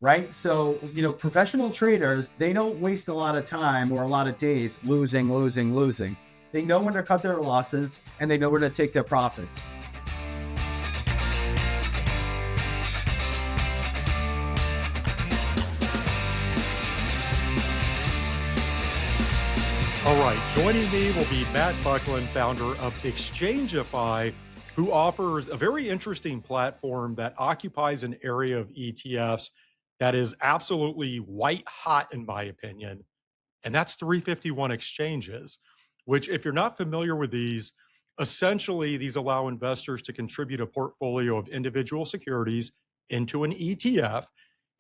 right? So, professional traders, they don't waste a lot of time or a lot of days losing, losing, losing. They know when to cut their losses and they know where to take their profits. All right, joining me will be Matt Bucklin, founder of ExchangiFi, who offers a very interesting platform that occupies an area of ETFs that is absolutely white hot, in my opinion, and that's 351 exchanges, which, if you're not familiar with these, essentially these allow investors to contribute a portfolio of individual securities into an ETF.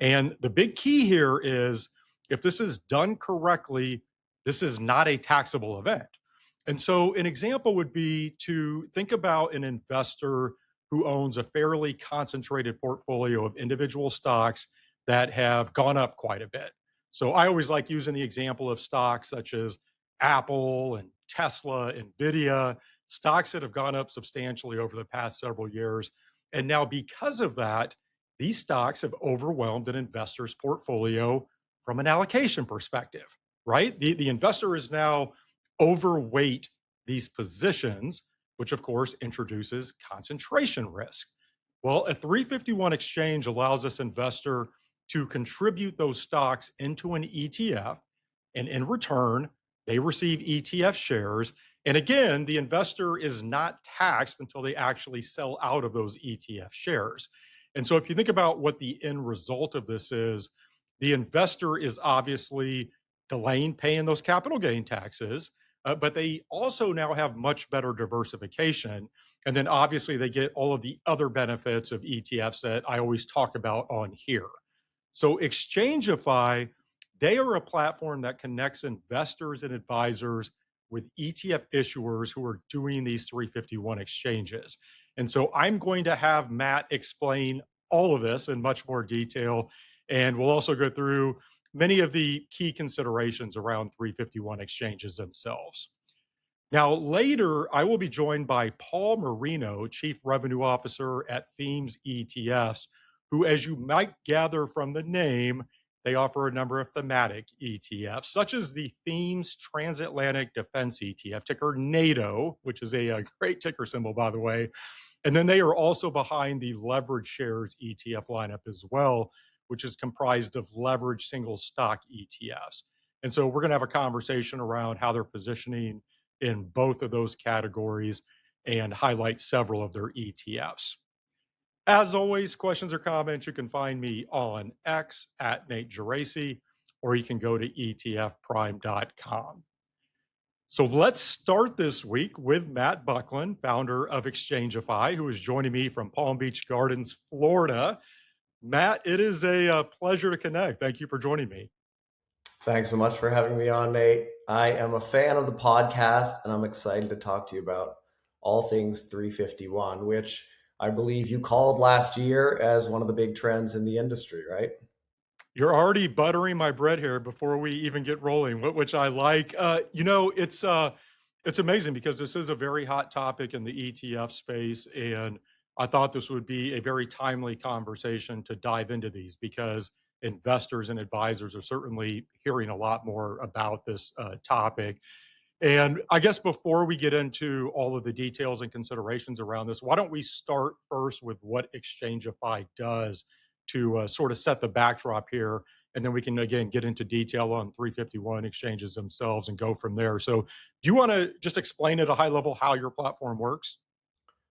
And the big key here is if this is done correctly, this is not a taxable event. And so an example would be to think about an investor who owns a fairly concentrated portfolio of individual stocks that have gone up quite a bit. So I always like using the example of stocks such as Apple and Tesla, Nvidia, stocks that have gone up substantially over the past several years. And now, because of that, these stocks have overwhelmed an investor's portfolio from an allocation perspective, right? The investor is now overweight these positions, which of course introduces concentration risk. Well, a 351 exchange allows this investor to contribute those stocks into an ETF, and in return, they receive ETF shares. And again, the investor is not taxed until they actually sell out of those ETF shares. And so if you think about what the end result of this is, the investor is obviously delaying paying those capital gain taxes, but they also now have much better diversification. And then obviously they get all of the other benefits of ETFs that I always talk about on here. So ExchangiFi, they are a platform that connects investors and advisors with ETF issuers who are doing these 351 exchanges. And so I'm going to have Matt explain all of this in much more detail. And we'll also go through many of the key considerations around 351 exchanges themselves. Now, later, I will be joined by Paul Marino, Chief Revenue Officer at Themes ETFs, who, as you might gather from the name, they offer a number of thematic ETFs, such as the Themes Transatlantic Defense ETF, ticker NATO, which is a great ticker symbol, by the way. And then they are also behind the Leverage Shares ETF lineup as well, which is comprised of leveraged single stock ETFs. And so we're going to have a conversation around how they're positioning in both of those categories and highlight several of their ETFs. As always, questions or comments, you can find me on X at Nate Geraci, or you can go to etfprime.com. So let's start this week with Matt Bucklin, founder of ExchangiFi, who is joining me from Palm Beach Gardens, Florida. Matt, it is a pleasure to connect. Thank you for joining me. Thanks so much for having me on, Nate. I am a fan of the podcast, and I'm excited to talk to you about all things 351, which I believe you called last year as one of the big trends in the industry, right? You're already buttering my bread here before we even get rolling, which I like. It's amazing because this is a very hot topic in the ETF space, and I thought this would be a very timely conversation to dive into these because investors and advisors are certainly hearing a lot more about this topic. And I guess before we get into all of the details and considerations around this, why don't we start first with what ExchangiFi does to sort of set the backdrop here, and then we can, again, get into detail on 351 exchanges themselves and go from there. So do you want to just explain at a high level how your platform works?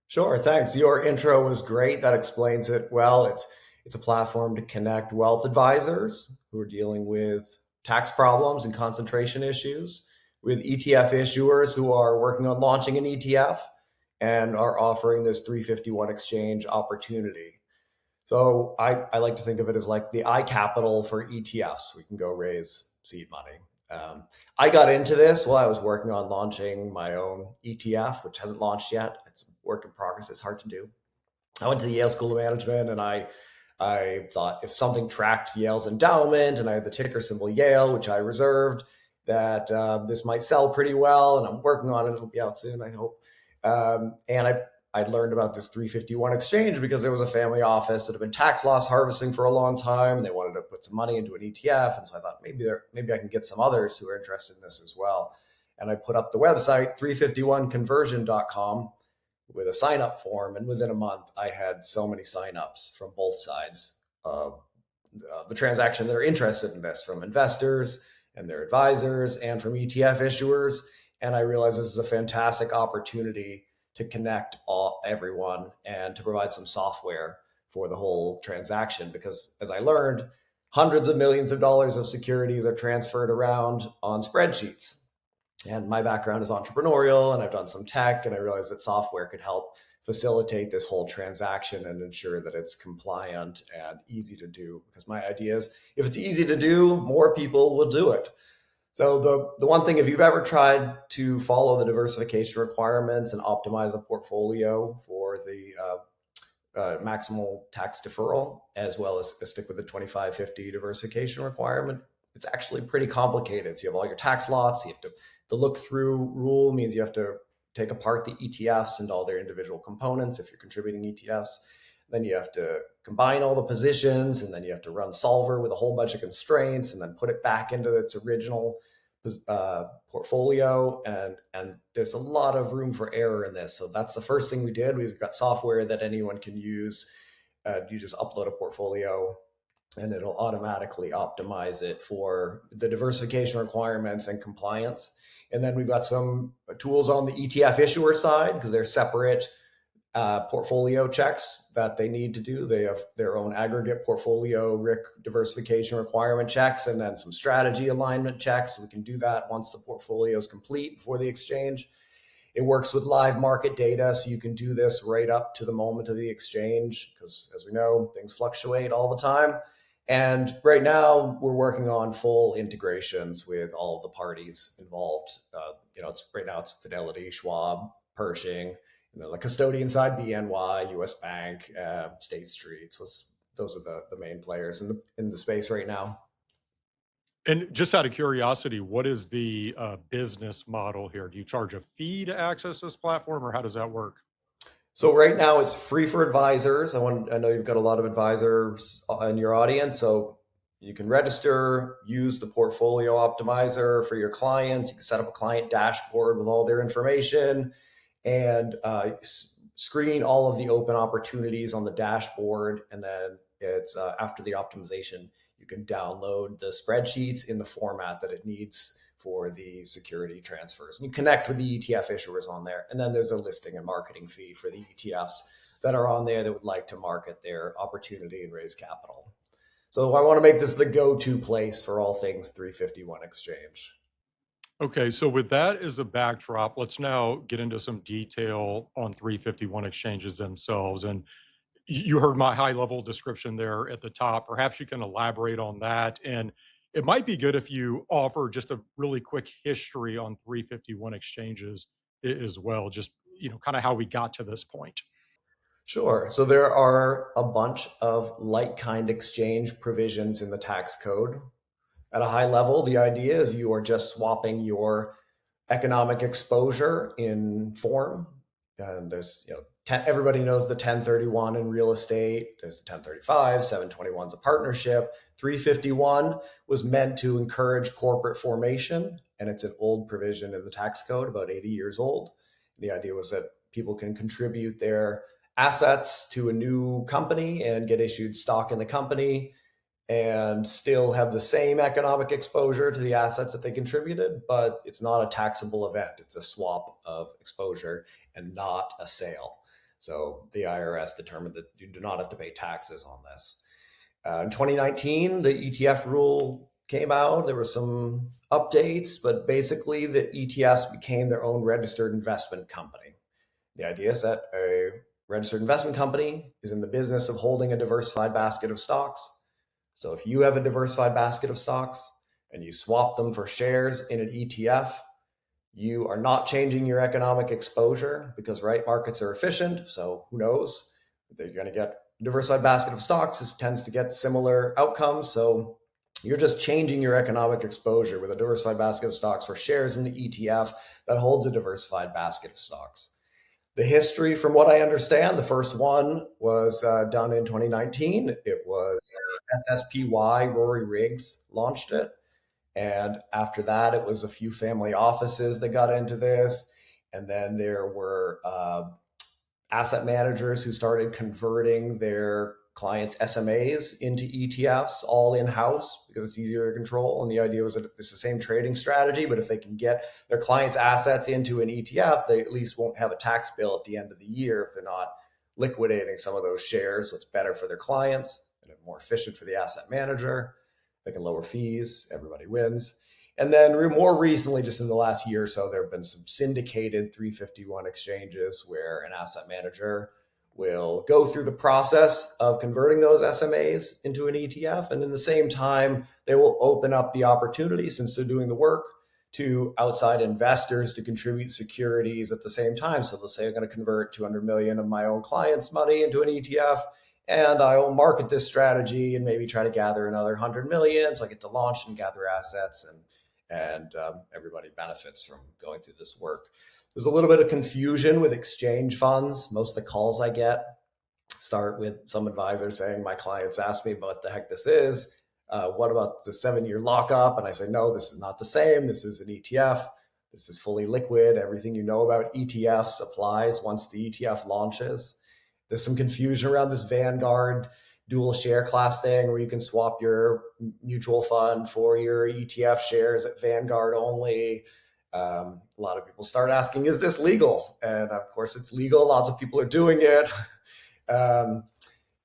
Sure, thanks. Your intro was great. That explains it well. It's a platform to connect wealth advisors who are dealing with tax problems and concentration issues with ETF issuers who are working on launching an ETF and are offering this 351 exchange opportunity. So I like to think of it as like the iCapital for ETFs. We can go raise seed money. I got into this while I was working on launching my own ETF, which hasn't launched yet. It's work in progress. It's hard to do. I went to the Yale School of Management, and I thought if something tracked Yale's endowment, and I had the ticker symbol Yale, which I reserved, that this might sell pretty well. And I'm working on it. It'll be out soon, I hope. And I'd learned about this 351 exchange because there was a family office that had been tax loss harvesting for a long time, and they wanted to put some money into an ETF. And so I thought maybe I can get some others who are interested in this as well. And I put up the website 351conversion.com with a sign up form. And within a month, I had so many signups from both sides of the transaction that are interested in this, from investors and their advisors and from ETF issuers. And I realized this is a fantastic opportunity to connect everyone and to provide some software for the whole transaction. Because as I learned, hundreds of millions of dollars of securities are transferred around on spreadsheets. And my background is entrepreneurial, and I've done some tech, and I realized that software could help facilitate this whole transaction and ensure that it's compliant and easy to do. Because my idea is, if it's easy to do, more people will do it. So the one thing, if you've ever tried to follow the diversification requirements and optimize a portfolio for the maximal tax deferral, as well as stick with the 25/50 diversification requirement, it's actually pretty complicated. So you have all your tax lots. You have to, the look through rule means you have to take apart the ETFs into all their individual components if you're contributing ETFs. Then you have to combine all the positions, and then you have to run solver with a whole bunch of constraints, and then put it back into its original portfolio. And there's a lot of room for error in this. So that's the first thing we did. We've got software that anyone can use. You just upload a portfolio, and it'll automatically optimize it for the diversification requirements and compliance. And then we've got some tools on the ETF issuer side, because they're separate portfolio checks that they need to do. They have their own aggregate portfolio diversification requirement checks, and then some strategy alignment checks. So we can do that once the portfolio is complete before the exchange. It works with live market data, so you can do this right up to the moment of the exchange, because as we know, things fluctuate all the time. And right now, we're working on full integrations with all of the parties involved. Right now it's Fidelity, Schwab, Pershing, the custodian side, BNY, US Bank, State Street. So those are the main players in the space right now. And just out of curiosity, what is the business model here? Do you charge a fee to access this platform, or how does that work? So right now it's free for advisors. I know you've got a lot of advisors in your audience, so you can register, use the portfolio optimizer for your clients. You can set up a client dashboard with all their information, and screen all of the open opportunities on the dashboard. And then it's after the optimization, you can download the spreadsheets in the format that it needs for the security transfers. And you connect with the ETF issuers on there. And then there's a listing and marketing fee for the ETFs that are on there that would like to market their opportunity and raise capital. So I want to make this the go-to place for all things 351 Exchange. Okay, so with that as a backdrop, let's now get into some detail on 351 exchanges themselves. And you heard my high-level description there at the top. Perhaps you can elaborate on that. And it might be good if you offer just a really quick history on 351 exchanges as well, just kind of how we got to this point. Sure. So there are a bunch of like-kind exchange provisions in the tax code. At a high level, the idea is you are just swapping your economic exposure in form. And there's, everybody knows the 1031 in real estate. There's the 1035, 721 is a partnership. 351 was meant to encourage corporate formation, and it's an old provision in the tax code, about 80 years old. The idea was that people can contribute their assets to a new company and get issued stock in the company and still have the same economic exposure to the assets that they contributed, but it's not a taxable event. It's a swap of exposure and not a sale. So the IRS determined that you do not have to pay taxes on this. In 2019, the ETF rule came out. There were some updates, but basically the ETFs became their own registered investment company. The idea is that a registered investment company is in the business of holding a diversified basket of stocks. So if you have a diversified basket of stocks and you swap them for shares in an ETF, you are not changing your economic exposure, because markets are efficient. So who knows? You're going to get a diversified basket of stocks. This tends to get similar outcomes. So you're just changing your economic exposure with a diversified basket of stocks for shares in the ETF that holds a diversified basket of stocks. The history, from what I understand, the first one was done in 2019. It was SSPY, Rory Riggs launched it. And after that, it was a few family offices that got into this. And then there were asset managers who started converting their clients' SMAs into ETFs all in-house because it's easier to control. And the idea was that it's the same trading strategy, but if they can get their clients' assets into an ETF, they at least won't have a tax bill at the end of the year if they're not liquidating some of those shares. So it's better for their clients and more efficient for the asset manager. They can lower fees, everybody wins. And then more recently, just in the last year or so, there have been some syndicated 351 exchanges where an asset manager will go through the process of converting those SMAs into an ETF. And in the same time, they will open up the opportunity, since they're doing the work, to outside investors to contribute securities at the same time. So they'll say, I'm going to convert 200 million of my own clients' money into an ETF, and I will market this strategy and maybe try to gather another 100 million. So I get to launch and gather assets, and everybody benefits from going through this work. There's a little bit of confusion with exchange funds. Most of the calls I get start with some advisor saying, my clients ask me what the heck this is. What about the 7-year lockup? And I say, no, this is not the same. This is an ETF. This is fully liquid. Everything you know about ETFs applies once the ETF launches. There's some confusion around this Vanguard dual share class thing where you can swap your mutual fund for your ETF shares at Vanguard only. A lot of people start asking, is this legal? And of course it's legal. Lots of people are doing it.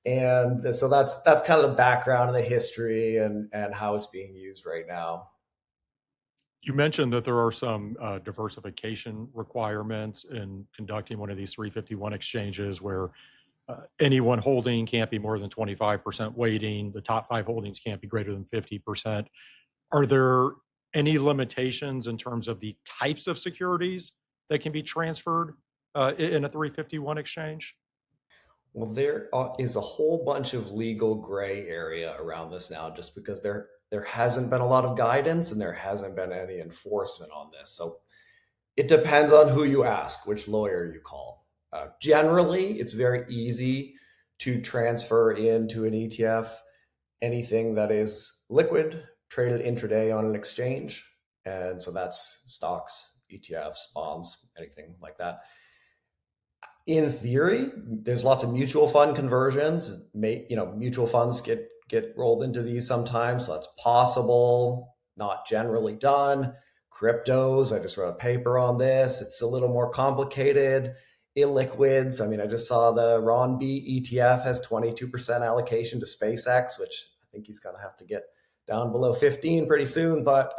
And so that's kind of the background and the history and how it's being used right now. You mentioned that there are some diversification requirements in conducting one of these 351 exchanges where any one holding can't be more than 25% weighting. The top 5 holdings can't be greater than 50%. Are there any limitations in terms of the types of securities that can be transferred in a 351 exchange? Well, there is a whole bunch of legal gray area around this now, just because there hasn't been a lot of guidance and there hasn't been any enforcement on this. So it depends on who you ask, which lawyer you call. Generally, it's very easy to transfer into an ETF anything that is liquid, traded intraday on an exchange. And so that's stocks, ETFs, bonds, anything like that. In theory, there's lots of mutual fund conversions. Mutual funds get rolled into these sometimes, so that's possible, not generally done. Cryptos, I just wrote a paper on this. It's a little more complicated. Illiquids, I just saw the Ron B ETF has 22% allocation to SpaceX, which I think he's going to have to get down below 15 pretty soon. But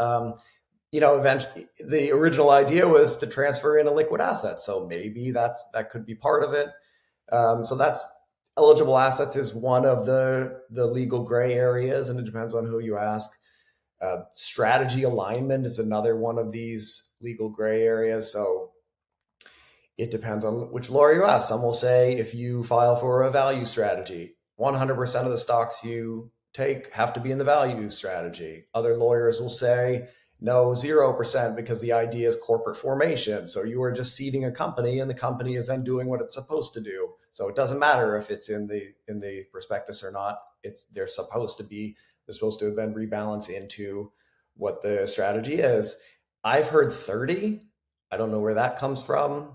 eventually, the original idea was to transfer in a liquid asset, so maybe that could be part of it. So that's eligible assets is one of the legal gray areas, and it depends on who you ask. Strategy alignment is another one of these legal gray areas. So it depends on which lawyer you ask. Some will say if you file for a value strategy, 100% of the stocks you take have to be in the value strategy. Other lawyers will say no, 0%, because the idea is corporate formation. So you are just seeding a company and the company is then doing what it's supposed to do. So it doesn't matter if it's in the prospectus or not. They're supposed to then rebalance into what the strategy is. I've heard 30. I don't know where that comes from.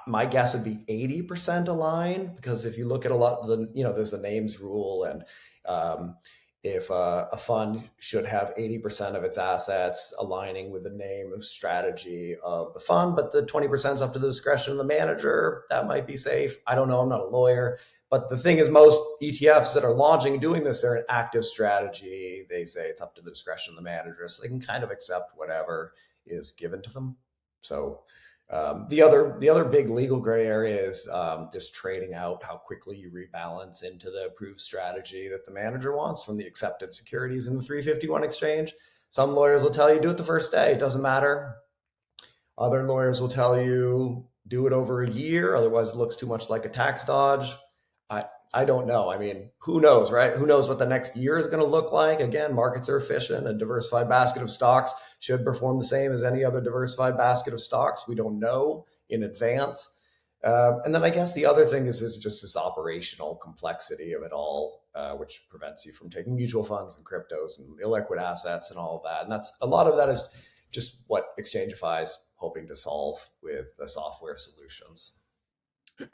My guess would be 80% aligned, because if you look at a lot of there's the names rule, and if a fund should have 80% of its assets aligning with the name of strategy of the fund, but the 20% is up to the discretion of the manager, that might be safe. I don't know. I'm not a lawyer. But the thing is, most ETFs that are launching and doing this, they're an active strategy. They say it's up to the discretion of the manager, so they can kind of accept whatever is given to them. So the other big legal gray area is just trading out, how quickly you rebalance into the approved strategy that the manager wants from the accepted securities in the 351 exchange. Some lawyers will tell you do it the first day. It doesn't matter. Other lawyers will tell you do it over a year. Otherwise, it looks too much like a tax dodge. I don't know. Who knows, right? Who knows what the next year is going to look like? Again, markets are efficient. A diversified basket of stocks should perform the same as any other diversified basket of stocks. We don't know in advance. And then I guess the other thing is just this operational complexity of it all, which prevents you from taking mutual funds and cryptos and illiquid assets and all of that. And that's a lot of that is just what ExchangeFi is hoping to solve with the software solutions.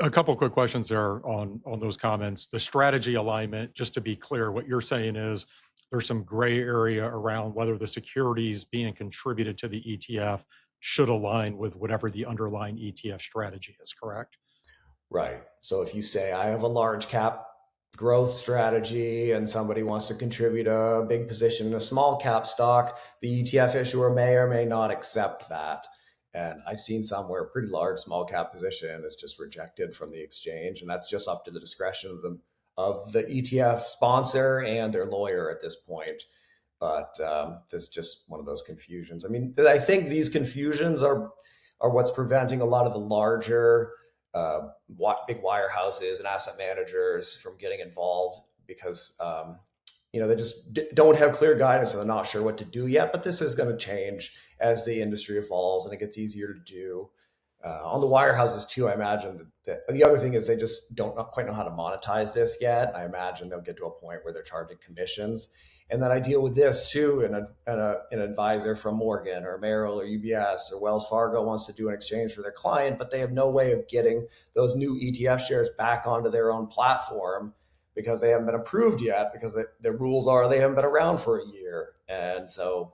A couple of quick questions there on those comments. The strategy alignment, just to be clear, what you're saying is there's some gray area around whether the securities being contributed to the ETF should align with whatever the underlying ETF strategy is, correct? Right. So if you say I have a large cap growth strategy and somebody wants to contribute a big position in a small cap stock, the ETF issuer may or may not accept that. And I've seen some where a pretty large small cap position is just rejected from the exchange, and that's just up to the discretion of the ETF sponsor and their lawyer at this point. But there's just one of those confusions. I mean, I think these confusions are what's preventing a lot of the larger big wirehouses and asset managers from getting involved, because they just don't have clear guidance and they're not sure what to do yet. But this is going to change as the industry evolves and it gets easier to do. On the wirehouses too, I imagine that the other thing is they just don't quite know how to monetize this yet. I imagine they'll get to a point where they're charging commissions. And then I deal with this too, an advisor from Morgan or Merrill or UBS or Wells Fargo wants to do an exchange for their client, but they have no way of getting those new ETF shares back onto their own platform because they haven't been approved yet, because the rules are they haven't been around for a year. And so,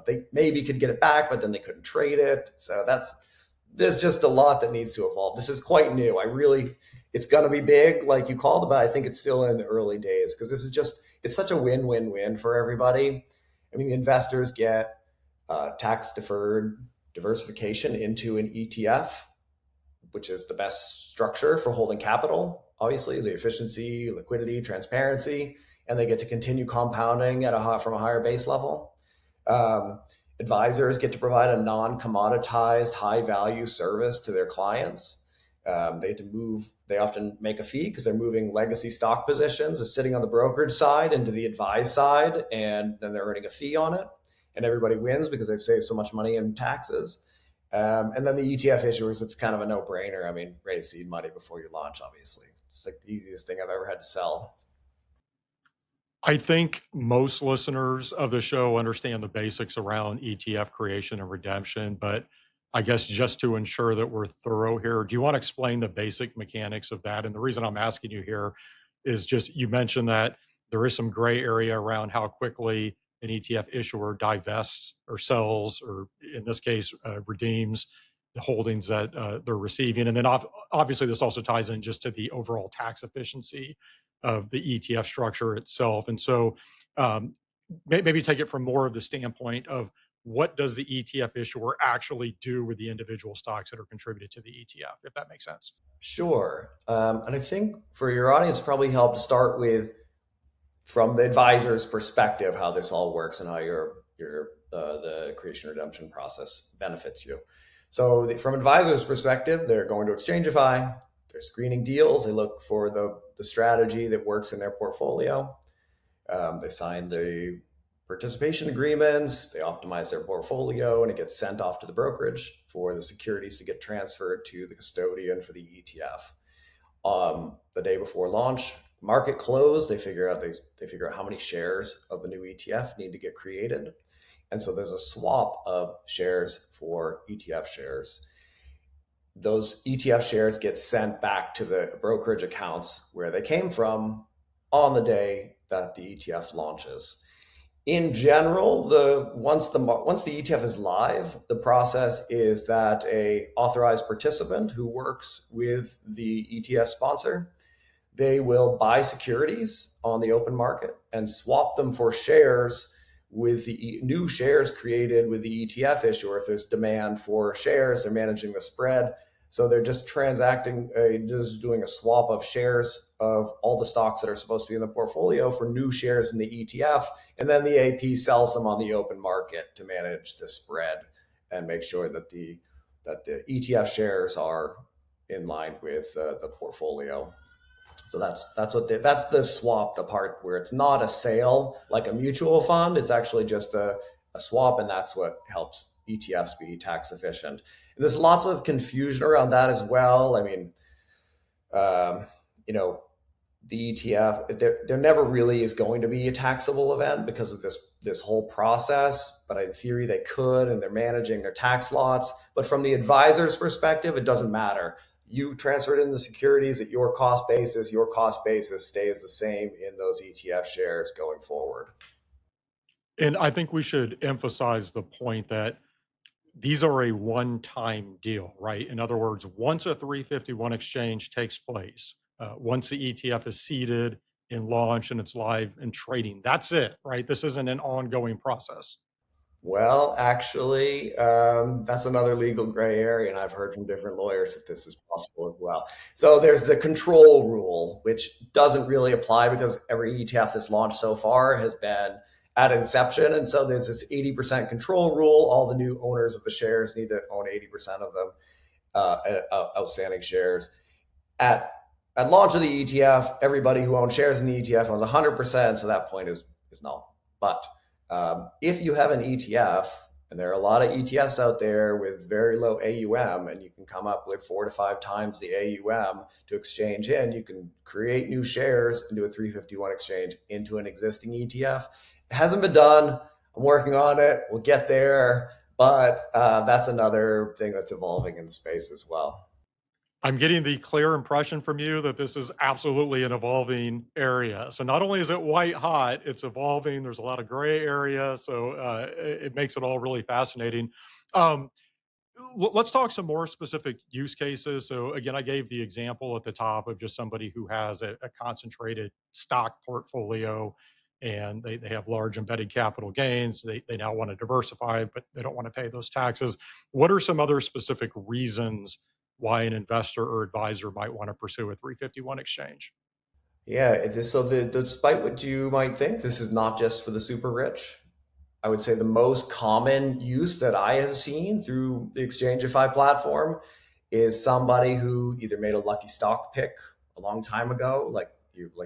they maybe could get it back, but then they couldn't trade it. So there's just a lot that needs to evolve. This is quite new. It's going to be big, like you called, but I think it's still in the early days, because this is it's such a win-win-win for everybody. I mean, the investors get tax-deferred diversification into an ETF, which is the best structure for holding capital. Obviously, the efficiency, liquidity, transparency, and they get to continue compounding from a higher base level. Advisors get to provide a non-commoditized, high-value service to their clients. They often make a fee because they're moving legacy stock positions, are sitting on the brokerage side into the advised side, and then they're earning a fee on it. And everybody wins because they've saved so much money in taxes. And then the ETF issuers, it's kind of a no-brainer. I mean, raise seed money before you launch, obviously. It's like the easiest thing I've ever had to sell. I think most listeners of the show understand the basics around ETF creation and redemption, but I guess just to ensure that we're thorough here, do you want to explain the basic mechanics of that? And the reason I'm asking you here is just, you mentioned that there is some gray area around how quickly an ETF issuer divests or sells, or in this case, redeems the holdings that they're receiving. And then obviously this also ties in just to the overall tax efficiency of the ETF structure itself. And so maybe take it from more of the standpoint of what does the ETF issuer actually do with the individual stocks that are contributed to the ETF, if that makes sense. Sure. And I think for your audience, probably help to start with, from the advisor's perspective, how this all works and how the creation redemption process benefits you. So from advisor's perspective, they're going to ExchangeFi, they're screening deals, they look for the strategy that works in their portfolio. They sign the participation agreements, they optimize their portfolio, and it gets sent off to the brokerage for the securities to get transferred to the custodian for the ETF. The day before launch, market close, they figure out how many shares of the new ETF need to get created. And so there's a swap of shares for ETF shares. Those ETF shares get sent back to the brokerage accounts where they came from on the day that the ETF launches. In general, once the ETF is live, the process is that a authorized participant who works with the ETF sponsor, they will buy securities on the open market and swap them for shares with the new shares created with the ETF issuer. If there's demand for shares, they're managing the spread. So they're just just doing a swap of shares of all the stocks that are supposed to be in the portfolio for new shares in the ETF. And then the AP sells them on the open market to manage the spread and make sure that the ETF shares are in line with the portfolio. So that's the swap, the part where it's not a sale like a mutual fund. It's actually just a swap, and that's what helps ETFs be tax efficient. And there's lots of confusion around that as well. I mean, um, you know, the ETF, there never really is going to be a taxable event because of this whole process. But in theory, they could, and they're managing their tax lots. But from the advisor's perspective, it doesn't matter. You transferred in the securities at your cost basis. Your cost basis stays the same in those ETF shares going forward. And I think we should emphasize the point that these are a one-time deal, right? In other words, once a 351 exchange takes place, once the ETF is seeded and launched and it's live and trading, that's it, right? This isn't an ongoing process. Well, actually, that's another legal gray area, and I've heard from different lawyers that this is possible as well. So there's the control rule, which doesn't really apply because every ETF that's launched so far has been at inception. And so there's this 80% control rule. All the new owners of the shares need to own 80% of them, outstanding shares. At launch of the ETF, everybody who owns shares in the ETF owns 100%. So that point is null. But if you have an ETF, and there are a lot of ETFs out there with very low AUM, and you can come up with 4 to 5 times the AUM to exchange in, you can create new shares into a 351 exchange into an existing ETF. It hasn't been done. I'm working on it. We'll get there. But that's another thing that's evolving in the space as well. I'm getting the clear impression from you that this is absolutely an evolving area. So not only is it white hot, it's evolving. There's a lot of gray area. So it makes it all really fascinating. Let's talk some more specific use cases. So again, I gave the example at the top of just somebody who has a concentrated stock portfolio and they have large embedded capital gains. They now want to diversify, but they don't want to pay those taxes. What are some other specific reasons why an investor or advisor might want to pursue a 351 exchange? Yeah, despite what you might think, this is not just for the super rich. I would say the most common use that I have seen through the ExchangiFi platform is somebody who either made a lucky stock pick a long time ago, like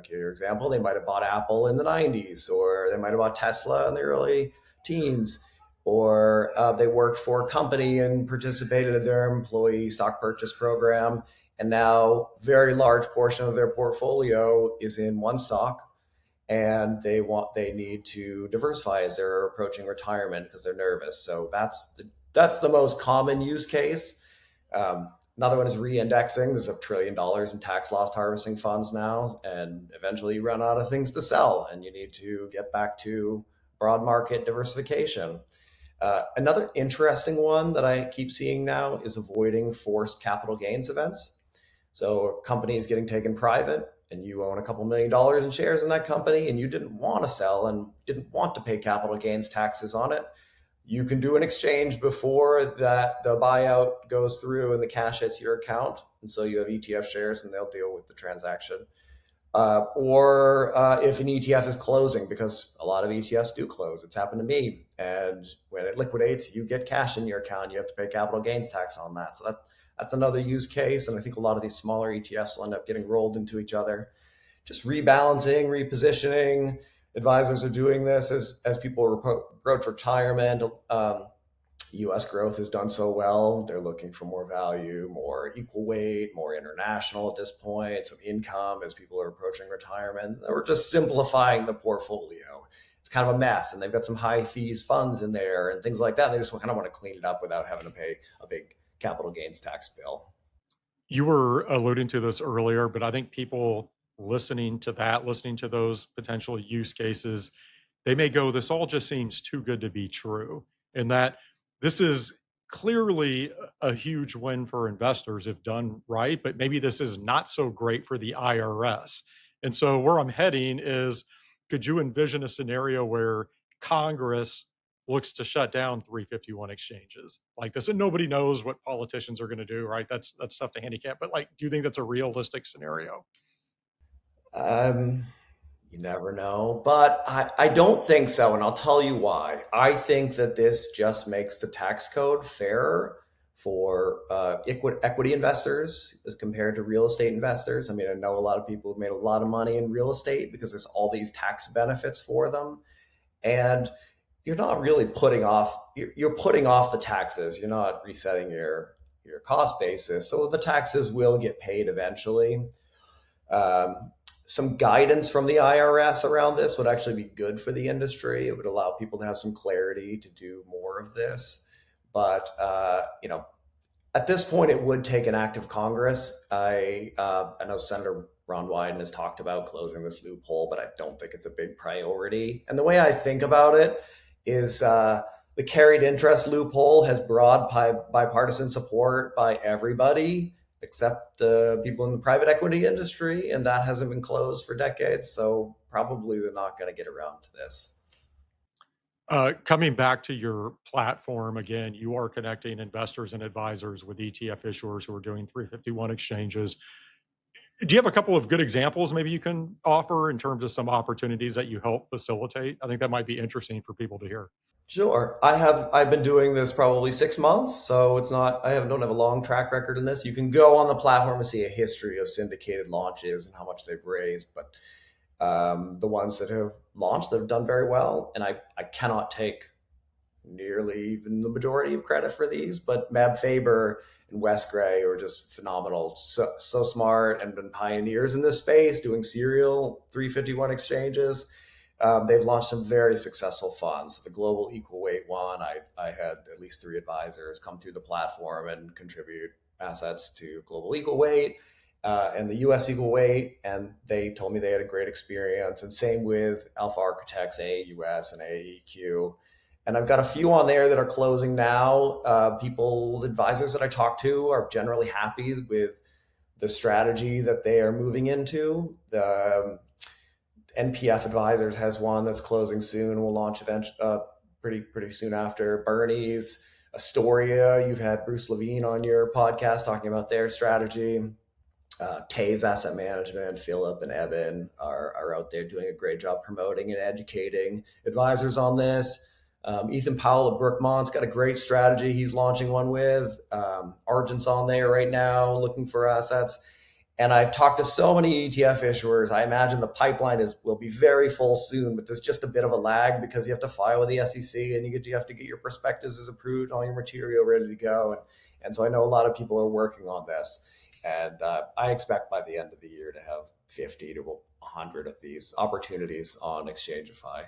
your example, they might have bought Apple in the 90s, or they might have bought Tesla in the early teens, or they worked for a company and participated in their employee stock purchase program. And now very large portion of their portfolio is in one stock, and they need to diversify as they're approaching retirement because they're nervous. So that's the most common use case. Another one is re-indexing. There's $1 trillion in tax loss harvesting funds now, and eventually you run out of things to sell and you need to get back to broad market diversification. Another interesting one that I keep seeing now is avoiding forced capital gains events. So a company is getting taken private and you own a couple $1 million in shares in that company and you didn't want to sell and didn't want to pay capital gains taxes on it. You can do an exchange before that the buyout goes through and the cash hits your account. And so you have ETF shares and they'll deal with the transaction. Or if an ETF is closing, because a lot of ETFs do close. It's happened to me. And when it liquidates, you get cash in your account. You have to pay capital gains tax on that. So that's another use case. And I think a lot of these smaller ETFs will end up getting rolled into each other. Just rebalancing, repositioning. Advisors are doing this as people approach retirement. U.S. growth has done so well. They're looking for more value, more equal weight, more international at this point, some income as people are approaching retirement. We're just simplifying the portfolio. It's kind of a mess, and they've got some high fees funds in there and things like that. They just kind of want to clean it up without having to pay a big capital gains tax bill. You were alluding to this earlier, but I think people listening to those potential use cases, they may go, this all just seems too good to be true. And that this is clearly a huge win for investors if done right, but maybe this is not so great for the IRS. And so where I'm heading is, could you envision a scenario where Congress looks to shut down 351 exchanges like this? And nobody knows what politicians are going to do, right? That's tough to handicap. But do you think that's a realistic scenario? You never know, but I don't think so. And I'll tell you why. I think that this just makes the tax code fairer for equity investors as compared to real estate investors. I mean, I know a lot of people have made a lot of money in real estate because there's all these tax benefits for them. And you're not really putting off, you're putting off the taxes. You're not resetting your cost basis. So the taxes will get paid eventually. Um, some guidance from the IRS around this would actually be good for the industry. It would allow people to have some clarity to do more of this. But at this point, it would take an act of Congress. I know Senator Ron Wyden has talked about closing this loophole, but I don't think it's a big priority. And the way I think about it is the carried interest loophole has broad bipartisan support by everybody except people in the private equity industry, and that hasn't been closed for decades. So probably they're not going to get around to this. Coming back to your platform again, you are connecting investors and advisors with ETF issuers who are doing 351 exchanges. Do you have a couple of good examples maybe you can offer in terms of some opportunities that you help facilitate? I think that might be interesting for people to hear. Sure. I've been doing this probably 6 months, so it's not, don't have a long track record in this. You can go on the platform and see a history of syndicated launches and how much they've raised, but the ones that have launched that have done very well, and I cannot take nearly even the majority of credit for these, but Mab Faber and Wes Gray are just phenomenal, so smart, and been pioneers in this space doing serial 351 exchanges. They've launched some very successful funds. The Global Equal Weight one, I had at least 3 advisors come through the platform and contribute assets to Global Equal Weight and the US Equal Weight, and they told me they had a great experience. And same with Alpha Architects, AAUS and AEQ. And I've got a few on there that are closing now. Advisors that I talk to are generally happy with the strategy that they are moving into. The NPF Advisors has one that's closing soon. We'll launch pretty soon after. Bernie's, Astoria, you've had Bruce Levine on your podcast talking about their strategy. Taves Asset Management, Philip and Evan are out there doing a great job promoting and educating advisors on this. Ethan Powell of Brookmont's got a great strategy he's launching one with. Argent's on there right now looking for assets. And I've talked to so many ETF issuers. I imagine the pipeline will be very full soon, but there's just a bit of a lag because you have to file with the SEC and you have to get your prospectuses approved, all your material ready to go. And so I know a lot of people are working on this. And I expect by the end of the year to have 50 to 100 of these opportunities on ExchangiFi.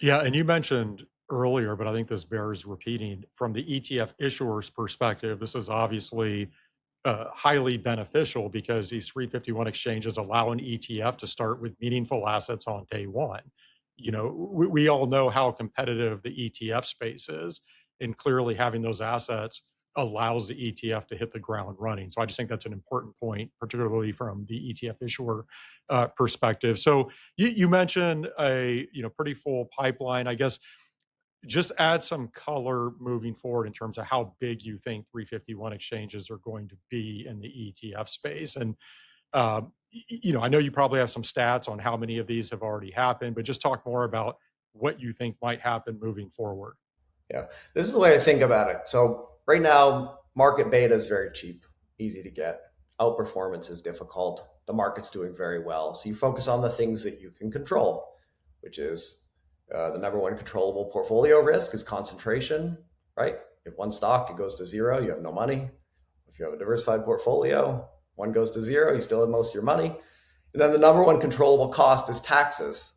Yeah, and you mentioned earlier, but I think this bears repeating, from the ETF issuer's perspective, this is obviously highly beneficial because these 351 exchanges allow an ETF to start with meaningful assets on day one. We all know how competitive the ETF space is, and clearly having those assets allows the ETF to hit the ground running. So I just think that's an important point, particularly from the ETF issuer perspective. So you mentioned a pretty full pipeline. I guess just add some color moving forward in terms of how big you think 351 exchanges are going to be in the ETF space. And I know you probably have some stats on how many of these have already happened, but just talk more about what you think might happen moving forward. Yeah, this is the way I think about it. So right now, market beta is very cheap, easy to get. Outperformance is difficult. The market's doing very well. So you focus on the things that you can control, which is the number one controllable portfolio risk is concentration, right? If one stock, it goes to zero, you have no money. If you have a diversified portfolio, one goes to zero, you still have most of your money. And then the number one controllable cost is taxes.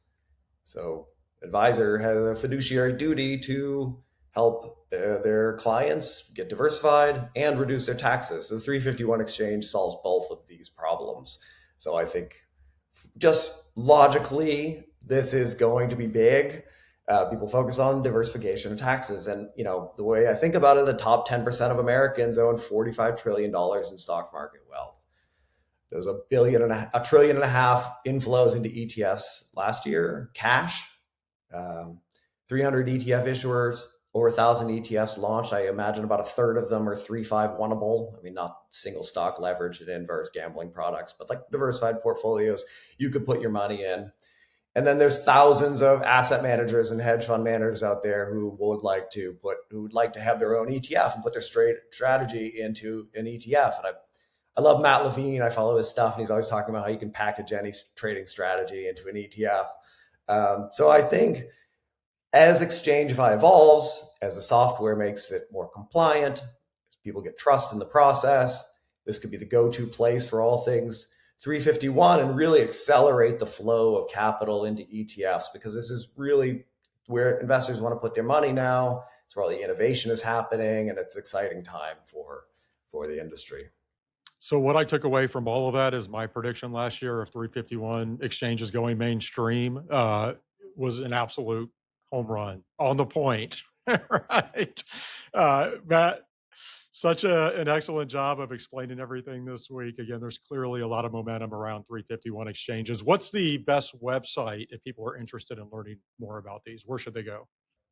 So advisor has a fiduciary duty to help their clients get diversified and reduce their taxes. So the 351 exchange solves both of these problems. So I think just logically, this is going to be big. People focus on diversification of taxes. And, the way I think about it, the top 10% of Americans own $45 trillion in stock market wealth. There's $1.5 trillion inflows into ETFs last year, cash, 300 ETF issuers, over 1,000 ETFs launched. I imagine about a third of them are 3-5 oneable. I mean, not single stock leverage and inverse gambling products, but like diversified portfolios you could put your money in. And then there's thousands of asset managers and hedge fund managers out there who would like to have their own ETF and put their strategy into an ETF. And I love Matt Levine. I follow his stuff, and he's always talking about how you can package any trading strategy into an ETF. So I think As ExchangeFi evolves, as the software makes it more compliant, as people get trust in the process, this could be the go-to place for all things 351 and really accelerate the flow of capital into ETFs, because this is really where investors want to put their money now. It's where all the innovation is happening, and it's an exciting time for the industry. So what I took away from all of that is my prediction last year of 351 exchanges going mainstream was an absolute home run on the point, right? Matt, such an excellent job of explaining everything this week. Again, there's clearly a lot of momentum around 351 exchanges. What's the best website if people are interested in learning more about these? Where should they go?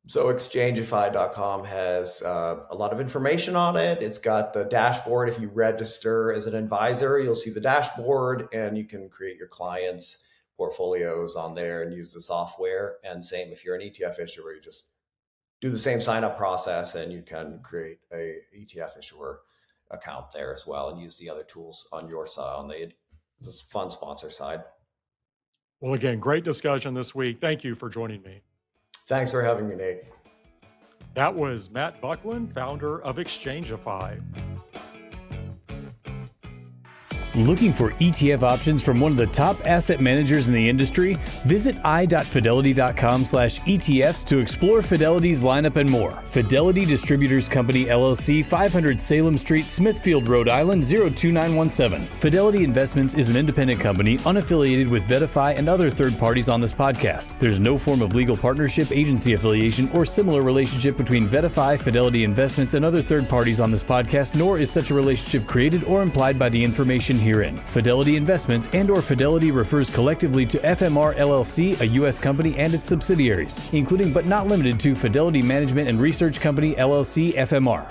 So ExchangeFi.com has a lot of information on it. It's got the dashboard. If you register as an advisor, you'll see the dashboard, and you can create your clients' portfolios on there and use the software. And same if you're an ETF issuer, you just do the same sign up process, and you can create a ETF issuer account there as well, and use the other tools on your side, on the fund sponsor side. Well, again, great discussion this week. Thank you for joining me. Thanks for having me, Nate. That was Matt Bucklin, founder of ExchangeFi. Looking for ETF options from one of the top asset managers in the industry? Visit i.fidelity.com/ETFs to explore Fidelity's lineup and more. Fidelity Distributors Company, LLC, 500 Salem Street, Smithfield, Rhode Island, 02917. Fidelity Investments is an independent company unaffiliated with VettaFi and other third parties on this podcast. There's no form of legal partnership, agency affiliation, or similar relationship between VettaFi, Fidelity Investments, and other third parties on this podcast, nor is such a relationship created or implied by the information herein. Fidelity Investments and/or Fidelity refers collectively to FMR LLC, a U.S. company, and its subsidiaries, including but not limited to Fidelity Management and Research Company LLC, FMR.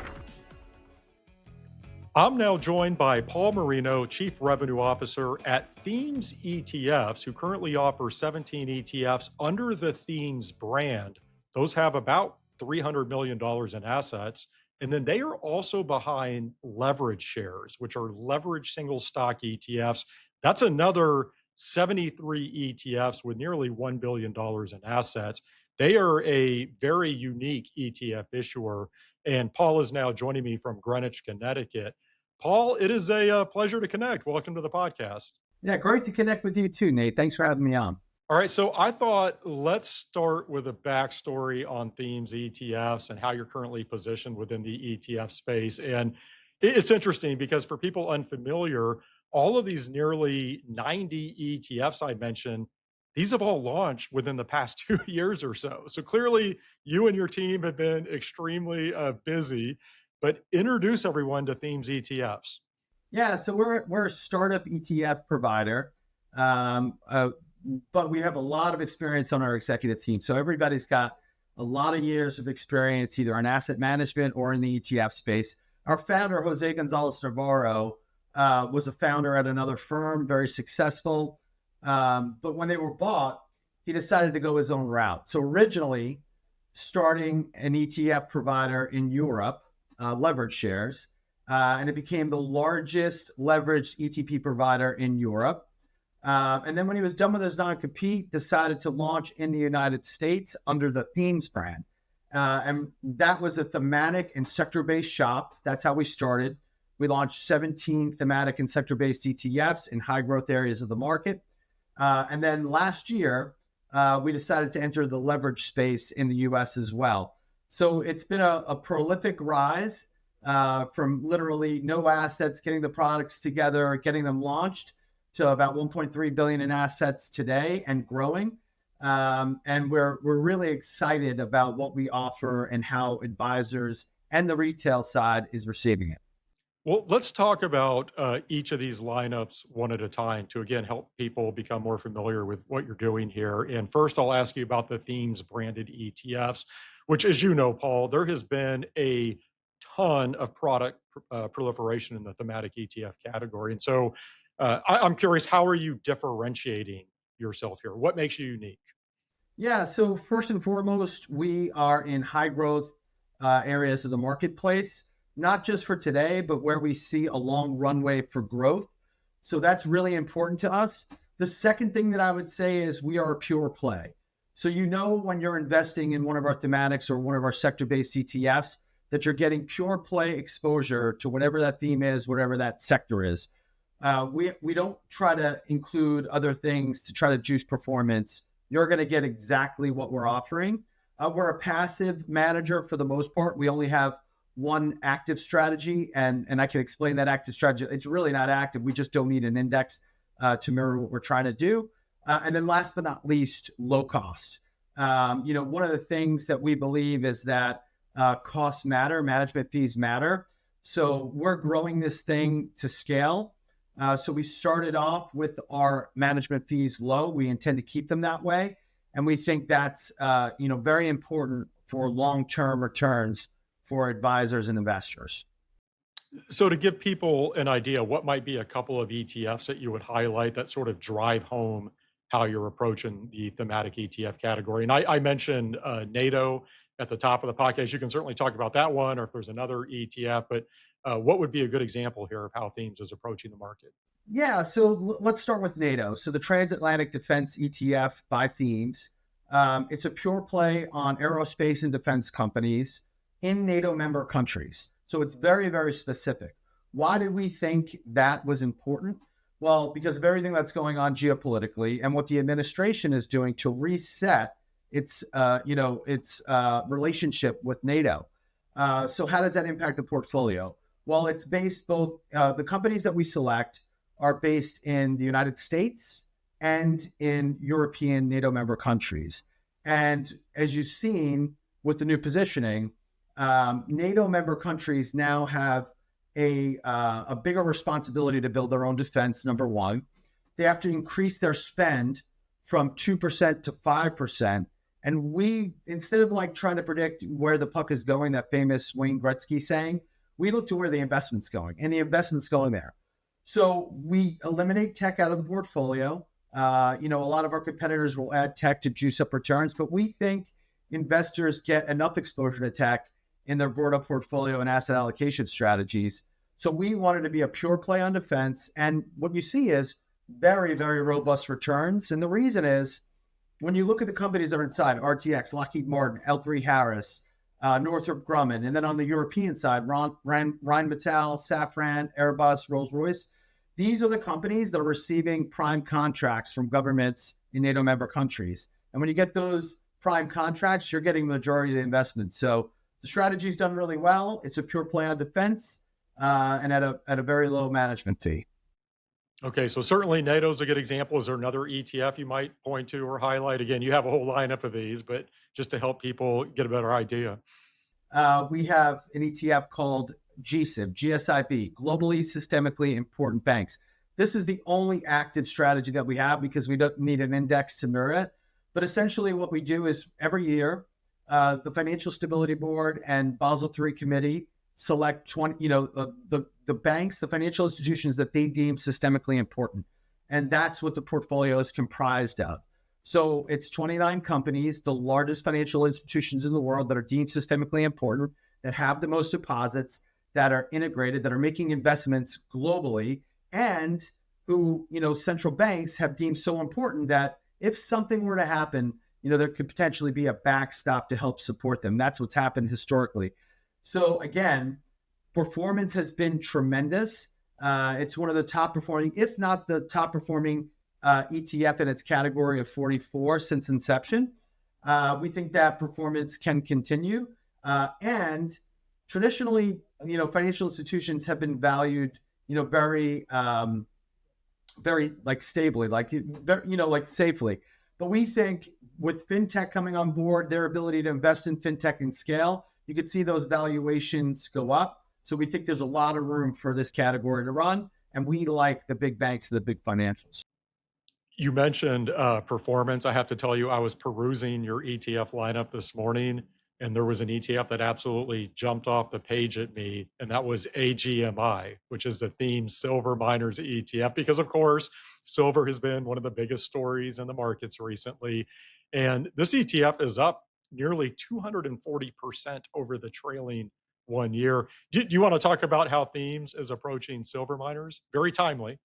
I'm now joined by Paul Marino, Chief Revenue Officer at Themes ETFs, who currently offers 17 ETFs under the Themes brand. Those have about $300 million in assets. And then they are also behind leverage shares, which are leverage single stock ETFs. That's another 73 ETFs with nearly $1 billion in assets. They are a very unique ETF issuer. And Paul is now joining me from Greenwich, Connecticut. Paul, it is a pleasure to connect. Welcome to the podcast. Yeah, great to connect with you too, Nate. Thanks for having me on. All right, so I thought let's start with a backstory on Themes ETFs and how you're currently positioned within the ETF space. And it's interesting because for people unfamiliar, all of these nearly 90 ETFs I mentioned, these have all launched within the past 2 years or so. So clearly you and your team have been extremely busy, but introduce everyone to Themes ETFs. Yeah, so we're a startup ETF provider. But we have a lot of experience on our executive team. So everybody's got a lot of years of experience, either in asset management or in the ETF space. Our founder, Jose Gonzalez Navarro, was a founder at another firm, very successful. But when they were bought, he decided to go his own route. So originally, starting an ETF provider in Europe, leverage shares, and it became the largest leveraged ETP provider in Europe. And then when he was done with his non-compete, decided to launch in the United States under the Themes brand. And that was a thematic and sector-based shop. That's how we started. We launched 17 thematic and sector-based ETFs in high-growth areas of the market. And then last year, we decided to enter the leverage space in the U.S. as well. So it's been a prolific rise from literally no assets, getting the products together, getting them launched, to about 1.3 billion in assets today and growing. And we're really excited about what we offer and how advisors and the retail side is receiving it. Well, let's talk about each of these lineups one at a time to, again, help people become more familiar with what you're doing here. And first, I'll ask you about the Themes branded ETFs, which, as you know, Paul, there has been a ton of product proliferation in the thematic ETF category. And so I'm curious, how are you differentiating yourself here? What makes you unique? Yeah, so first and foremost, we are in high growth areas of the marketplace, not just for today, but where we see a long runway for growth. So that's really important to us. The second thing that I would say is we are a pure play. So when you're investing in one of our thematics or one of our sector-based ETFs, that you're getting pure play exposure to whatever that theme is, whatever that sector is. We don't try to include other things to try to juice performance. You're going to get exactly what we're offering. We're a passive manager for the most part. We only have one active strategy, and I can explain that active strategy. It's really not active. We just don't need an index to mirror what we're trying to do. And then last but not least, low cost. One of the things that we believe is that costs matter, management fees matter. So we're growing this thing to scale. So we started off with our management fees low. We intend to keep them that way. And we think that's very important for long-term returns for advisors and investors. So to give people an idea, what might be a couple of ETFs that you would highlight that sort of drive home how you're approaching the thematic ETF category? And I mentioned NATO at the top of the podcast. You can certainly talk about that one, or if there's another ETF, but what would be a good example here of how Themes is approaching the market? Yeah, so let's start with NATO. So the Transatlantic Defense ETF by Themes. It's a pure play on aerospace and defense companies in NATO member countries. So it's very, very specific. Why did we think that was important? Well, because of everything that's going on geopolitically and what the administration is doing to reset its relationship with NATO. So how does that impact the portfolio? Well, it's based both, the companies that we select are based in the United States and in European NATO member countries. And as you've seen with the new positioning, NATO member countries now have a bigger responsibility to build their own defense, number one. They have to increase their spend from 2% to 5%. And we, instead of trying to predict where the puck is going, that famous Wayne Gretzky saying, we look to where the investment's going, and the investment's going there. So we eliminate tech out of the portfolio. A lot of our competitors will add tech to juice up returns, but we think investors get enough exposure to tech in their broader portfolio and asset allocation strategies. So we wanted to be a pure play on defense. And what you see is very, very robust returns. And the reason is when you look at the companies that are inside, RTX, Lockheed Martin, L3 Harris, Northrop Grumman, and then on the European side, Rheinmetall, Safran, Airbus, Rolls-Royce. These are the companies that are receiving prime contracts from governments in NATO member countries. And when you get those prime contracts, you're getting the majority of the investment. So the strategy's done really well. It's a pure play on defense and at a very low management fee. Okay, so certainly NATO is a good example. Is there another ETF you might point to or highlight? Again, you have a whole lineup of these, but just to help people get a better idea. We have an ETF called GSIB, Globally Systemically Important Banks. This is the only active strategy that we have because we don't need an index to mirror it. But essentially what we do is every year, the Financial Stability Board and Basel III Committee select 20, the banks, the financial institutions that they deem systemically important. And that's what the portfolio is comprised of. So it's 29 companies, the largest financial institutions in the world that are deemed systemically important, that have the most deposits, that are integrated, that are making investments globally, and who, central banks have deemed so important that if something were to happen, there could potentially be a backstop to help support them. That's what's happened historically. So again, performance has been tremendous. It's one of the top performing, if not the top performing ETF in its category of 44 since inception. We think that performance can continue. And traditionally, financial institutions have been valued, very stably, safely. But we think with fintech coming on board, their ability to invest in fintech and scale, you could see those valuations go up. So we think there's a lot of room for this category to run. And we like the big banks and the big financials. You mentioned performance. I have to tell you, I was perusing your ETF lineup this morning, and there was an ETF that absolutely jumped off the page at me, and that was AGMI, which is the Themes Silver Miners ETF, because of course, silver has been one of the biggest stories in the markets recently. And this ETF is up nearly 240% over the trailing 1 year. Do you want to talk about how Themes is approaching silver miners? Very timely.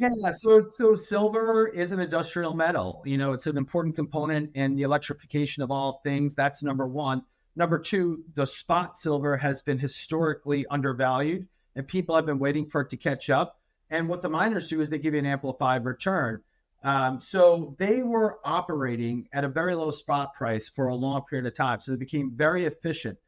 Yeah, so silver is an industrial metal. It's an important component in the electrification of all things. That's number one. Number two, the spot silver has been historically undervalued, and people have been waiting for it to catch up. And what the miners do is they give you an amplified return. So they were operating at a very low spot price for a long period of time. So they became very efficient.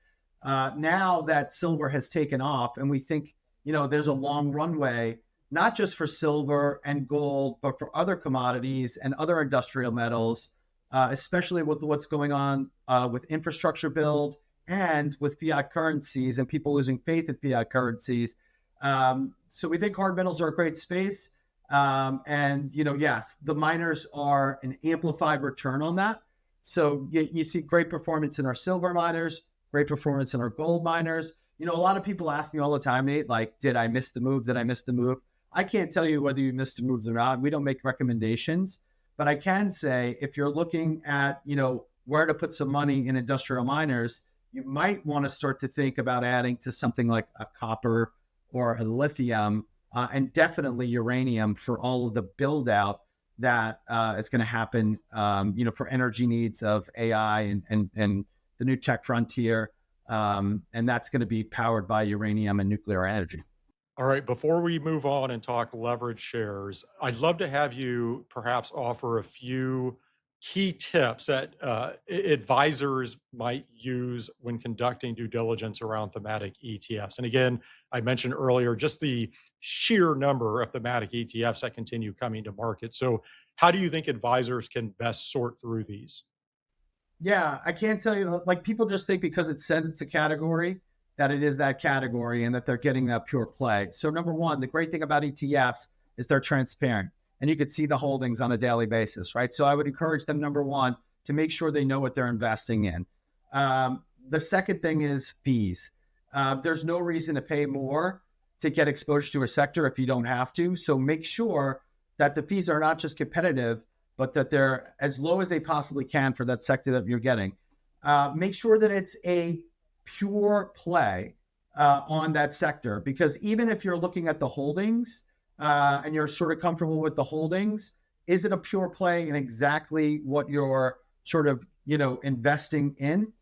Now that silver has taken off, and we think, there's a long runway, not just for silver and gold, but for other commodities and other industrial metals, especially with what's going on with infrastructure build and with fiat currencies and people losing faith in fiat currencies. So we think hard metals are a great space. Yes, the miners are an amplified return on that. So you see great performance in our silver miners, great performance in our gold miners. A lot of people ask me all the time, Nate, like, did I miss the move? Did I miss the move? I can't tell you whether you missed the moves or not. We don't make recommendations, but I can say if you're looking at, where to put some money in industrial miners, you might want to start to think about adding to something like a copper or a lithium, and definitely uranium for all of the build out that is going to happen, for energy needs of AI and the new tech frontier. And that's going to be powered by uranium and nuclear energy. All right, before we move on and talk leverage shares, I'd love to have you perhaps offer a few key tips that advisors might use when conducting due diligence around thematic ETFs. And again, I mentioned earlier just the sheer number of thematic ETFs that continue coming to market. So how do you think advisors can best sort through these? Yeah, I can't tell you, like people just think because it says it's a category, that it is that category and that they're getting that pure play. So number one, the great thing about ETFs is they're transparent and you could see the holdings on a daily basis, right? So I would encourage them, number one, to make sure they know what they're investing in. The second thing is fees. There's no reason to pay more to get exposure to a sector if you don't have to. So make sure that the fees are not just competitive, but that they're as low as they possibly can for that sector that you're getting. Make sure that it's a pure play on that sector, because even if you're looking at the holdings and you're sort of comfortable with the holdings, is it a pure play in exactly what you're sort of investing in?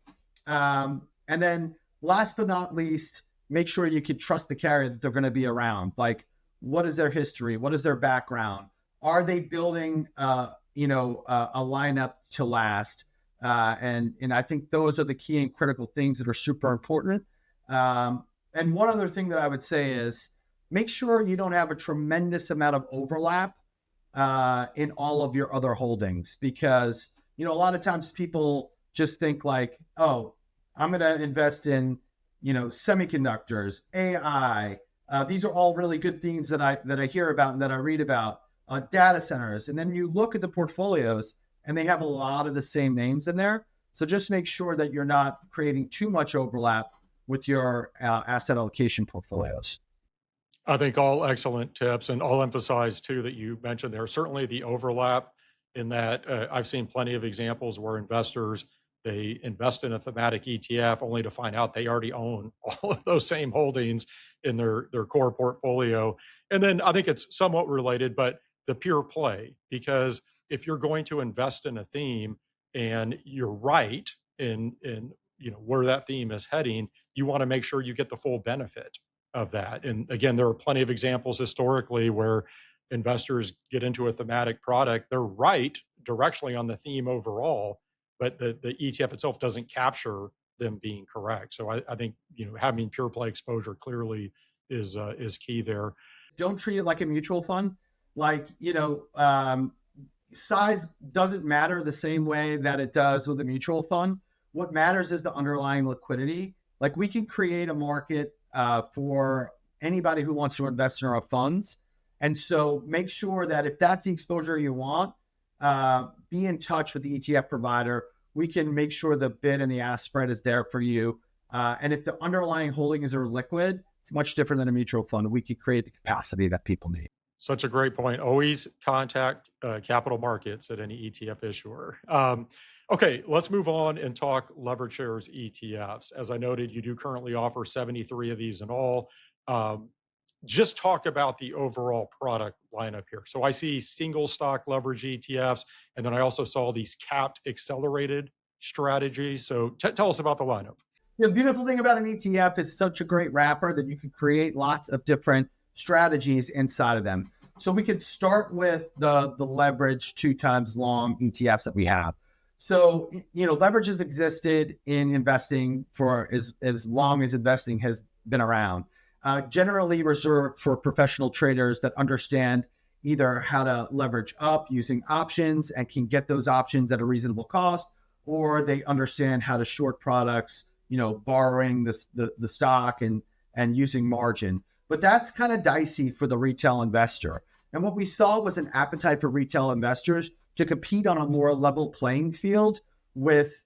And then last but not least, make sure you can trust the carrier that they're going to be around. Like, what is their history? What is their background? Are they building a lineup to last? And I think those are the key and critical things that are super important. And one other thing that I would say is make sure you don't have a tremendous amount of overlap in all of your other holdings, because, a lot of times people just think like, oh, I'm going to invest in, semiconductors, AI. These are all really good themes that I hear about and that I read about, data centers. And then you look at the portfolios and they have a lot of the same names in there. So just make sure that you're not creating too much overlap with your asset allocation portfolios. I think all excellent tips, and I'll emphasize too that you mentioned there certainly the overlap in that I've seen plenty of examples where investors, they invest in a thematic ETF only to find out they already own all of those same holdings in their core portfolio. And then I think it's somewhat related, but the pure play, because if you're going to invest in a theme and you're right in where that theme is heading, you want to make sure you get the full benefit of that. And again, there are plenty of examples historically where investors get into a thematic product, they're right directionally on the theme overall, but the ETF itself doesn't capture them being correct. So I think having pure play exposure clearly is key there. Don't treat it like a mutual fund. Like, size doesn't matter the same way that it does with a mutual fund. What matters is the underlying liquidity. Like, we can create a market for anybody who wants to invest in our funds. And so make sure that if that's the exposure you want, be in touch with the ETF provider. We can make sure the bid and the ask spread is there for you. And if the underlying holdings are liquid, it's much different than a mutual fund. We could create the capacity that people need. Such a great point. Always contact capital markets at any ETF issuer. Okay, let's move on and talk leverage shares ETFs. As I noted, you do currently offer 73 of these in all. just talk about the overall product lineup here. So I see single stock leverage ETFs, and then I also saw these capped accelerated strategies. So tell us about the lineup. The beautiful thing about an ETF is such a great wrapper that you can create lots of different strategies inside of them. So we could start with the leverage 2x long ETFs that we have. So, leverage has existed in investing for as long as investing has been around. Generally reserved for professional traders that understand either how to leverage up using options and can get those options at a reasonable cost, or they understand how to short products, borrowing the stock and using margin. But that's kind of dicey for the retail investor. And what we saw was an appetite for retail investors to compete on a more level playing field with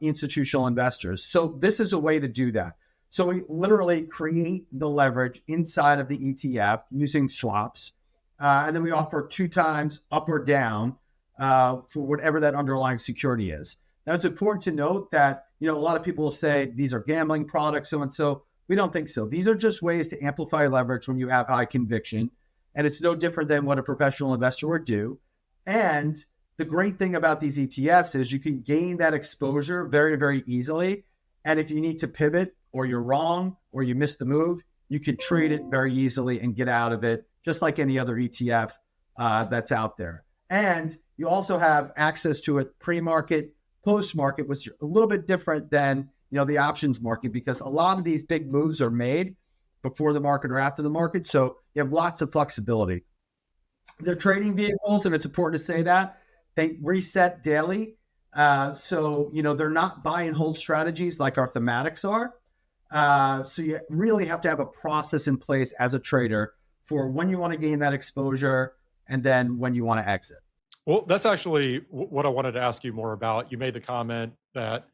institutional investors. So this is a way to do that. So we literally create the leverage inside of the ETF using swaps. And then we offer 2x up or down for whatever that underlying security is. Now, it's important to note that, a lot of people will say these are gambling products, so and so. We don't think so. These are just ways to amplify leverage when you have high conviction. And it's no different than what a professional investor would do. And the great thing about these ETFs is you can gain that exposure very, very easily. And if you need to pivot, or you're wrong, or you missed the move, you can trade it very easily and get out of it, just like any other ETF that's out there. And you also have access to it pre-market, post-market, which is a little bit different than the options market, because a lot of these big moves are made before the market or after the market. So you have lots of flexibility. They're trading vehicles, and it's important to say that they reset daily. So they're not buy and hold strategies like our thematics are. So you really have to have a process in place as a trader for when you want to gain that exposure and then when you want to exit. Well, that's actually what I wanted to ask you more about. You made the comment that,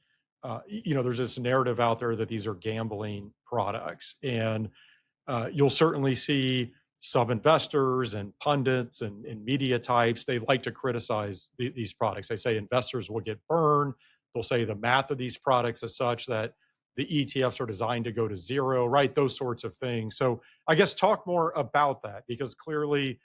there's this narrative out there that these are gambling products, and you'll certainly see some investors and pundits and media types, they like to criticize these products. They say investors will get burned. They'll say the math of these products is such that the ETFs are designed to go to zero, right? Those sorts of things. So I guess talk more about that, because clearly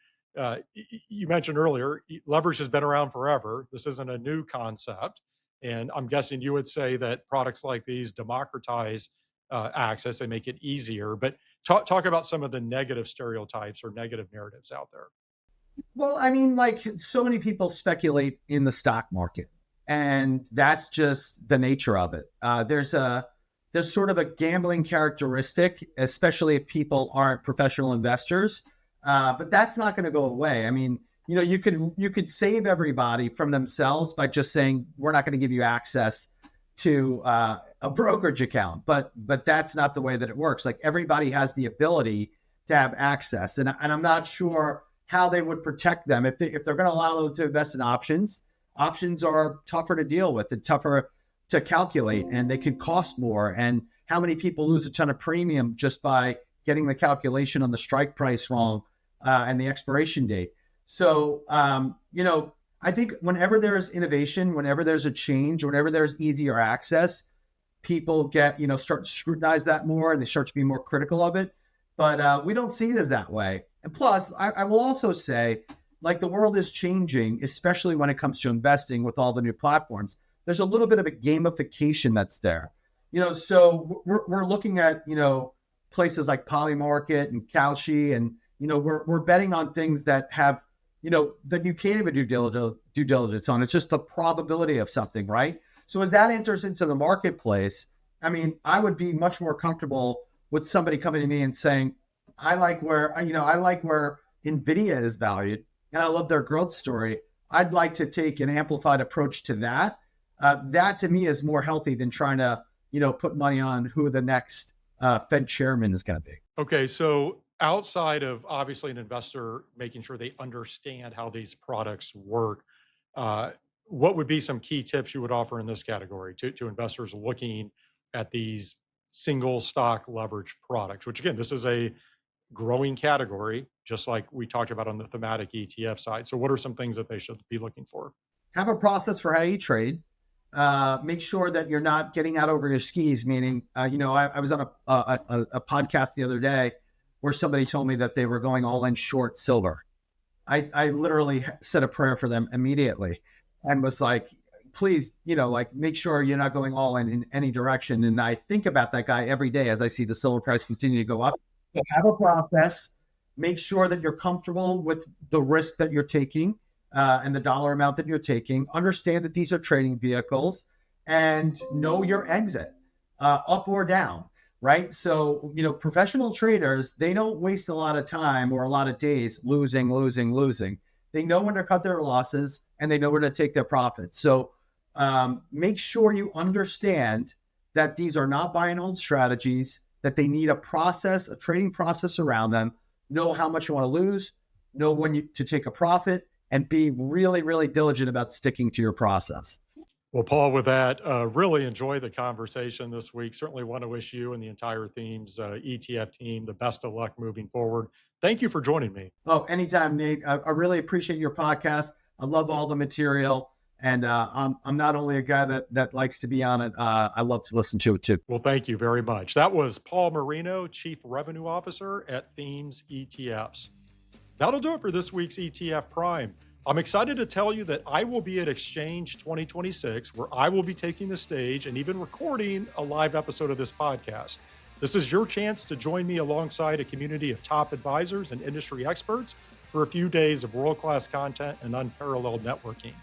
you mentioned earlier, leverage has been around forever. This isn't a new concept. And I'm guessing you would say that products like these democratize access, they make it easier. But talk about some of the negative stereotypes or negative narratives out there. Well, so many people speculate in the stock market, and that's just the nature of it. There's sort of a gambling characteristic, especially if people aren't professional investors. But that's not going to go away. You could save everybody from themselves by just saying, we're not going to give you access to a brokerage account, but that's not the way that it works. Like, everybody has the ability to have access, and I'm not sure how they would protect them if they're going to allow them to invest in options. Options are tougher to deal with and tougher to calculate, and they could cost more. And how many people lose a ton of premium just by getting the calculation on the strike price wrong and the expiration date? So, I think whenever there's innovation, whenever there's a change, whenever there's easier access, people start to scrutinize that more, and they start to be more critical of it. But we don't see it as that way. And plus, I will also say, the world is changing, especially when it comes to investing with all the new platforms. There's a little bit of a gamification that's there. So we're looking at, places like Polymarket and Kalshi, and, we're betting on things that have, that you can't even do due diligence on. It's just the probability of something, right? So as that enters into the marketplace, I would be much more comfortable with somebody coming to me and saying, I like where NVIDIA is valued, and I love their growth story. I'd like to take an amplified approach to that. That to me is more healthy than trying to, put money on who the next Fed chairman is going to be. Okay, so outside of obviously an investor making sure they understand how these products work, what would be some key tips you would offer in this category to investors looking at these single stock leverage products, which again, this is a growing category, just like we talked about on the thematic ETF side. So what are some things that they should be looking for? Have a process for how you trade. Make sure that you're not getting out over your skis, meaning, I was on a podcast the other day where somebody told me that they were going all in short silver. I literally said a prayer for them immediately and was like, please, make sure you're not going all in any direction. And I think about that guy every day as I see the silver price continue to go up. So have a process, make sure that you're comfortable with the risk that you're taking and the dollar amount that you're taking. Understand that these are trading vehicles and know your exit, up or down. Right. So, professional traders, they don't waste a lot of time or a lot of days losing. They know when to cut their losses and they know where to take their profits. So make sure you understand that these are not buy and hold strategies, that they need a process, a trading process around them. Know how much you want to lose, know when to take a profit, and be really, really diligent about sticking to your process. Well, Paul, with that, really enjoy the conversation this week. Certainly want to wish you and the entire Themes ETF team the best of luck moving forward. Thank you for joining me. Oh, anytime, Nate. I really appreciate your podcast. I love all the material. And I'm not only a guy that likes to be on it, I love to listen to it too. Well, thank you very much. That was Paul Marino, Chief Revenue Officer at Themes ETFs. That'll do it for this week's ETF Prime. I'm excited to tell you that I will be at Exchange 2026, where I will be taking the stage and even recording a live episode of this podcast. This is your chance to join me alongside a community of top advisors and industry experts for a few days of world-class content and unparalleled networking.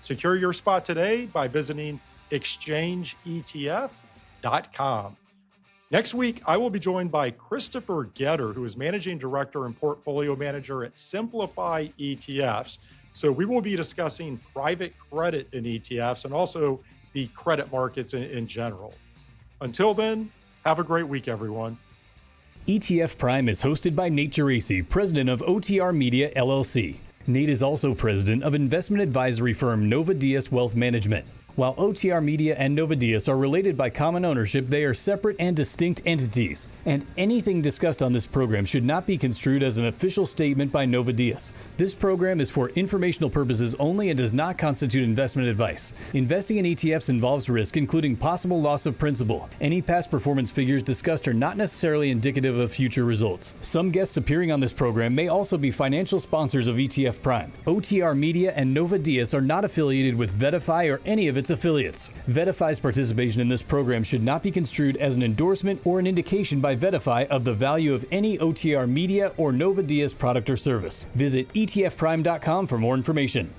Secure your spot today by visiting ExchangeETF.com. Next week, I will be joined by Christopher Getter, who is Managing Director and Portfolio Manager at Simplify ETFs. So we will be discussing private credit in ETFs and also the credit markets in general. Until then, have a great week, everyone. ETF Prime is hosted by Nate Geraci, president of OTR Media, LLC. Nate is also president of investment advisory firm Nova Diaz Wealth Management. While OTR Media and Nova Diaz are related by common ownership, they are separate and distinct entities, and anything discussed on this program should not be construed as an official statement by Nova Diaz. This program is for informational purposes only and does not constitute investment advice. Investing in ETFs involves risk, including possible loss of principal. Any past performance figures discussed are not necessarily indicative of future results. Some guests appearing on this program may also be financial sponsors of ETF Prime. OTR Media and Nova Diaz are not affiliated with VettaFi or any of its affiliates. VettaFi's participation in this program should not be construed as an endorsement or an indication by VettaFi of the value of any OTR Media or Nova Diaz product or service. Visit etfprime.com for more information.